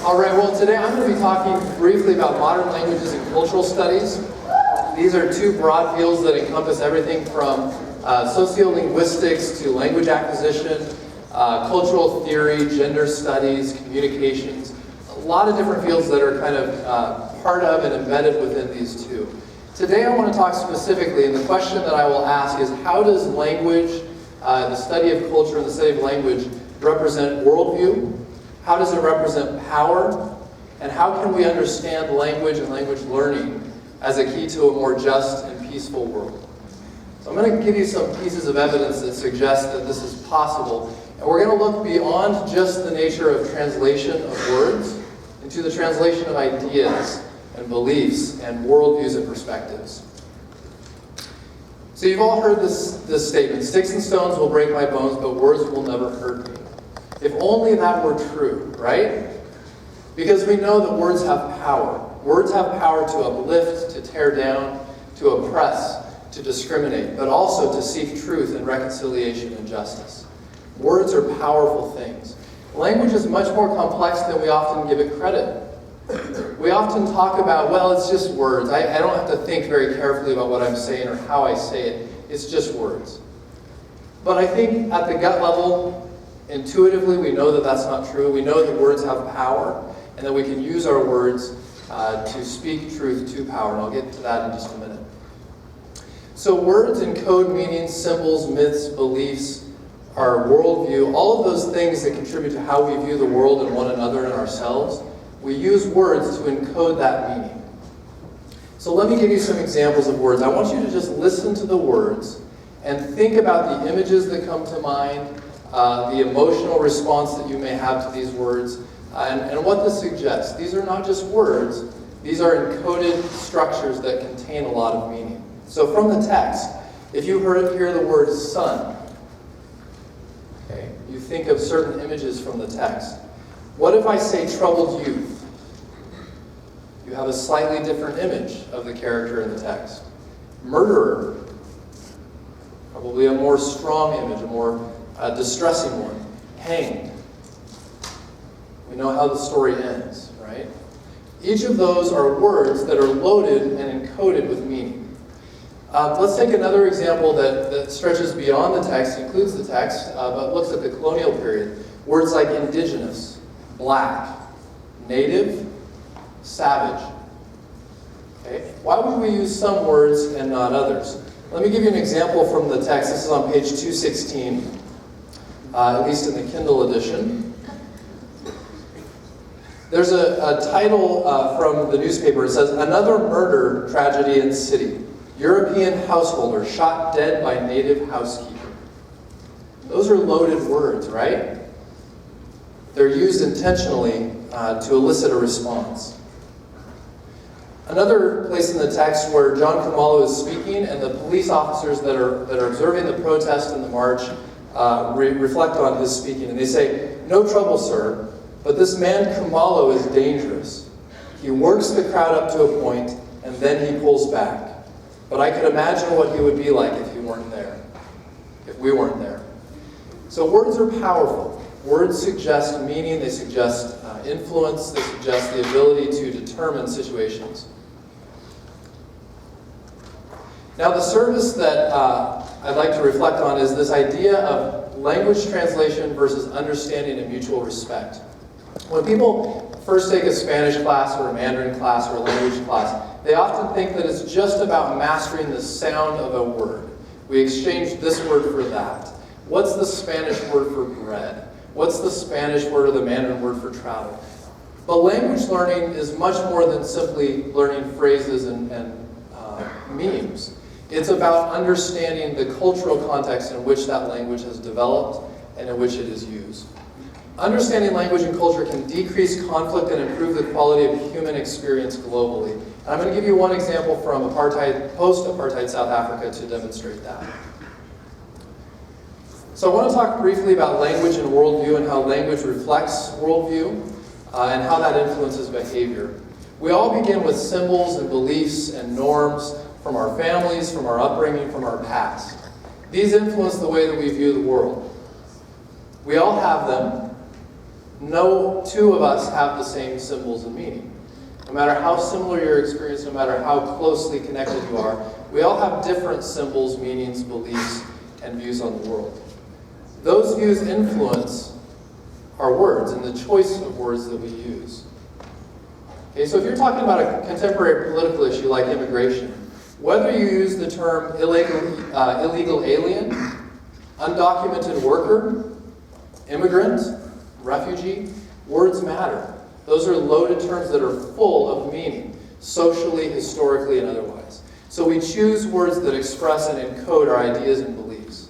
All right, well today I'm going to be talking briefly about modern languages and cultural studies. These are two broad fields that encompass everything from sociolinguistics to language acquisition, cultural theory, gender studies, communications. A lot of different fields that are kind of part of and embedded within these two. Today I want to talk specifically, and the question that I will ask is, how does language, the study of culture and the study of language, represent worldview? How does it represent power? And how can we understand language and language learning as a key to a more just and peaceful world? So I'm going to give you some pieces of evidence that suggest that this is possible. And we're going to look beyond just the nature of translation of words into the translation of ideas and beliefs and worldviews and perspectives. So you've all heard this statement, "Sticks and stones will break my bones, but words will never hurt me." If only that were true, right? Because we know that words have power. Words have power to uplift, to tear down, to oppress, to discriminate, but also to seek truth and reconciliation and justice. Words are powerful things. Language is much more complex than we often give it credit. We often talk about, well, it's just words. I don't have to think very carefully about what I'm saying or how I say it. It's just words. But I think at the gut level, intuitively, we know that that's not true. We know that words have power and that we can use our words to speak truth to power. And I'll get to that in just a minute. So words encode meanings, symbols, myths, beliefs, our worldview, all of those things that contribute to how we view the world and one another and ourselves. We use words to encode that meaning. So let me give you some examples of words. I want you to just listen to the words and think about the images that come to mind, the emotional response that you may have to these words, and what this suggests. These are not just words, these are encoded structures that contain a lot of meaning. So from the text, if you hear the word sun, okay, you think of certain images from the text. What if I say troubled youth? You have a slightly different image of the character in the text. Murderer, probably a more strong image, a more distressing one. Hanged. We know how the story ends, right? Each of those are words that are loaded and encoded with meaning. Let's take another example that stretches beyond the text, includes the text, but looks at the colonial period. Words like indigenous, black, native, savage. Okay? Why would we use some words and not others? Let me give you an example from the text. This is on page 216, at least in the Kindle edition. There's a title from the newspaper. It says, "Another murder tragedy in city. European householder shot dead by native housekeeper." Those are loaded words, right? They're used intentionally to elicit a response. Another place in the text where John Khumalo is speaking and the police officers that are observing the protest and the march reflect on his speaking. And they say, "No trouble, sir, but this man Khumalo is dangerous. He works the crowd up to a point and then he pulls back. But I could imagine what he would be like if he weren't there, if we weren't there." So words are powerful. Words suggest meaning, they suggest influence, they suggest the ability to determine situations. Now the service that I'd like to reflect on is this idea of language translation versus understanding and mutual respect. When people first take a Spanish class or a Mandarin class or a language class, they often think that it's just about mastering the sound of a word. We exchange this word for that. What's the Spanish word for bread? What's the Spanish word or the Mandarin word for travel? But language learning is much more than simply learning phrases and memes. It's about understanding the cultural context in which that language has developed and in which it is used. Understanding language and culture can decrease conflict and improve the quality of human experience globally. And I'm going to give you one example from post-apartheid South Africa to demonstrate that. So I want to talk briefly about language and worldview and how language reflects worldview and how that influences behavior. We all begin with symbols and beliefs and norms from our families, from our upbringing, from our past. These influence the way that we view the world. We all have them. no two of us have the same symbols and meaning. No matter how similar your experience, no matter how closely connected you are, we all have different symbols, meanings, beliefs, and views on the world. Those views influence our words and the choice of words that we use. Okay, so if you're talking about a contemporary political issue like immigration, whether you use the term illegal alien, undocumented worker, immigrant, refugee, words matter. Those are loaded terms that are full of meaning, socially, historically, and otherwise. So we choose words that express and encode our ideas and beliefs.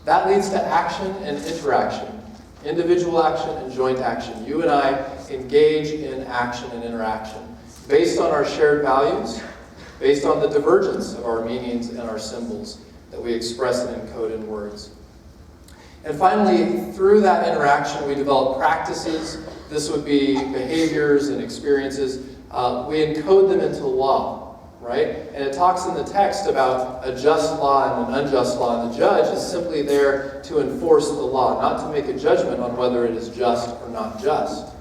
That leads to action and interaction, individual action and joint action. You and I engage in action and interaction based on our shared values, based on the divergence of our meanings and our symbols that we express and encode in words. And finally, through that interaction, we develop practices. This would be behaviors and experiences. We encode them into law, right? And it talks in the text about a just law and an unjust law, and the judge is simply there to enforce the law, not to make a judgment on whether it is just or not just.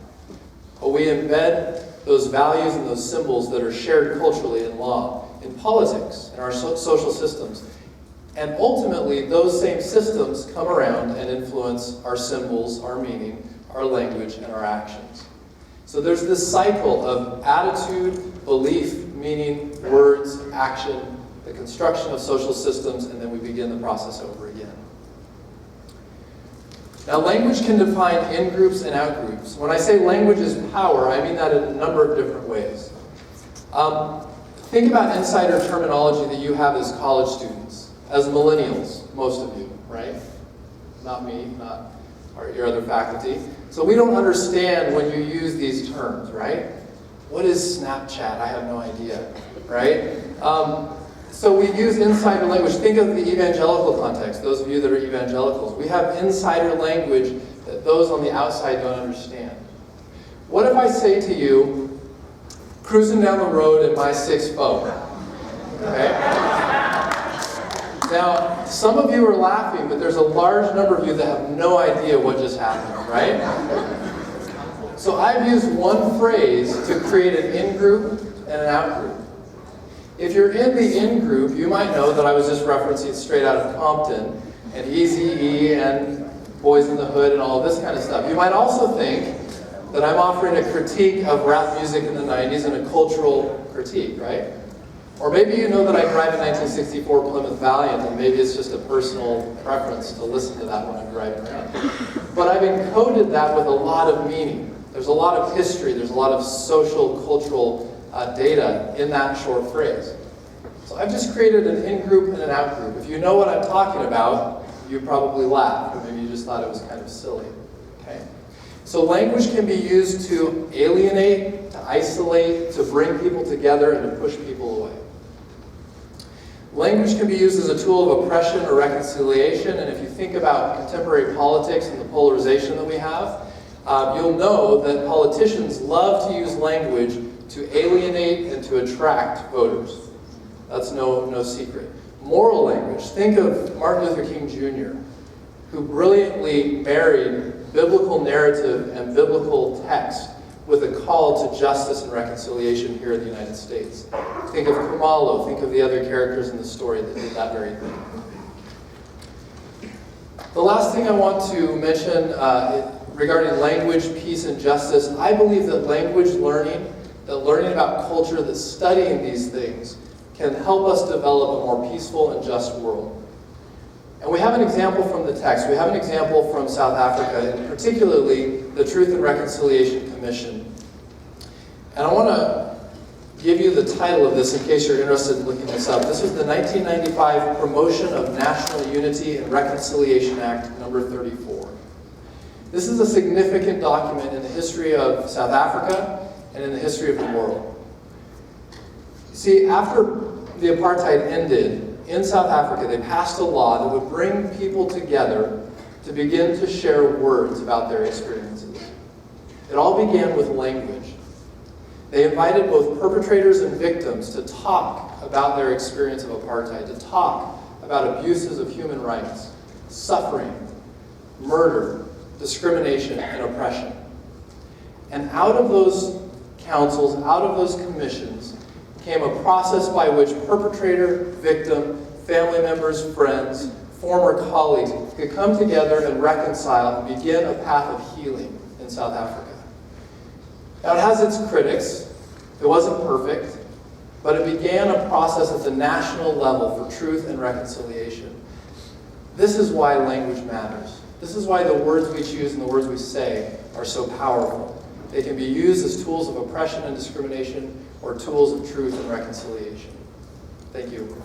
But we embed those values and those symbols that are shared culturally in law, in politics, in our social systems. And ultimately, those same systems come around and influence our symbols, our meaning, our language, and our actions. So there's this cycle of attitude, belief, meaning, words, action, the construction of social systems, and then we begin the process over again. Now, language can define in-groups and out-groups. When I say language is power, I mean that in a number of different ways. Think about insider terminology that you have as college students, as millennials, most of you, right? Not me, not your other faculty. So we don't understand when you use these terms, right? What is Snapchat? I have no idea, right? So we use insider language. Think of the evangelical context, those of you that are evangelicals. We have insider language that those on the outside don't understand. What if I say to you, cruising down the road in my 6'4", okay? Now, some of you are laughing, but there's a large number of you that have no idea what just happened, right? So I've used one phrase to create an in-group and an out-group. If you're in the in-group, you might know that I was just referencing Straight Outta Compton and Eazy-E and Boys in the Hood and all this kind of stuff. You might also think that I'm offering a critique of rap music in the 90s and a cultural critique, right? Or maybe you know that I drive a 1964 Plymouth Valiant, and maybe it's just a personal preference to listen to that when I'm driving around. But I've encoded that with a lot of meaning. There's a lot of history, there's a lot of social, cultural data in that short phrase. So I've just created an in-group and an out-group. If you know what I'm talking about, you probably laughed, or maybe you just thought it was kind of silly. Okay? So language can be used to alienate, to isolate, to bring people together, and to push people away. Language can be used as a tool of oppression or reconciliation, and if you think about contemporary politics and the polarization that we have, you'll know that politicians love to use language to alienate and to attract voters. That's no secret. Moral language. Think of Martin Luther King Jr., who brilliantly married biblical narrative and biblical text with a call to justice and reconciliation here in the United States. Think of Kamalo, think of the other characters in the story that did that very thing. The last thing I want to mention regarding language, peace, and justice, I believe that language learning, that learning about culture, that studying these things can help us develop a more peaceful and just world. And we have an example from the text. We have an example from South Africa, and particularly the Truth and Reconciliation Commission. And I want to give you the title of this in case you're interested in looking this up. This was the 1995 Promotion of National Unity and Reconciliation Act, number 34. This is a significant document in the history of South Africa and in the history of the world. See, after the apartheid ended, in South Africa, they passed a law that would bring people together to begin to share words about their experiences. It all began with language. They invited both perpetrators and victims to talk about their experience of apartheid, to talk about abuses of human rights, suffering, murder, discrimination, and oppression. And out of those councils, out of those commissions, came a process by which perpetrator, victim, family members, friends, former colleagues could come together and reconcile and begin a path of healing in South Africa. Now, it has its critics. It wasn't perfect, but it began a process at the national level for truth and reconciliation. This is why language matters. This is why the words we choose and the words we say are so powerful. They can be used as tools of oppression and discrimination or tools of truth and reconciliation. Thank you.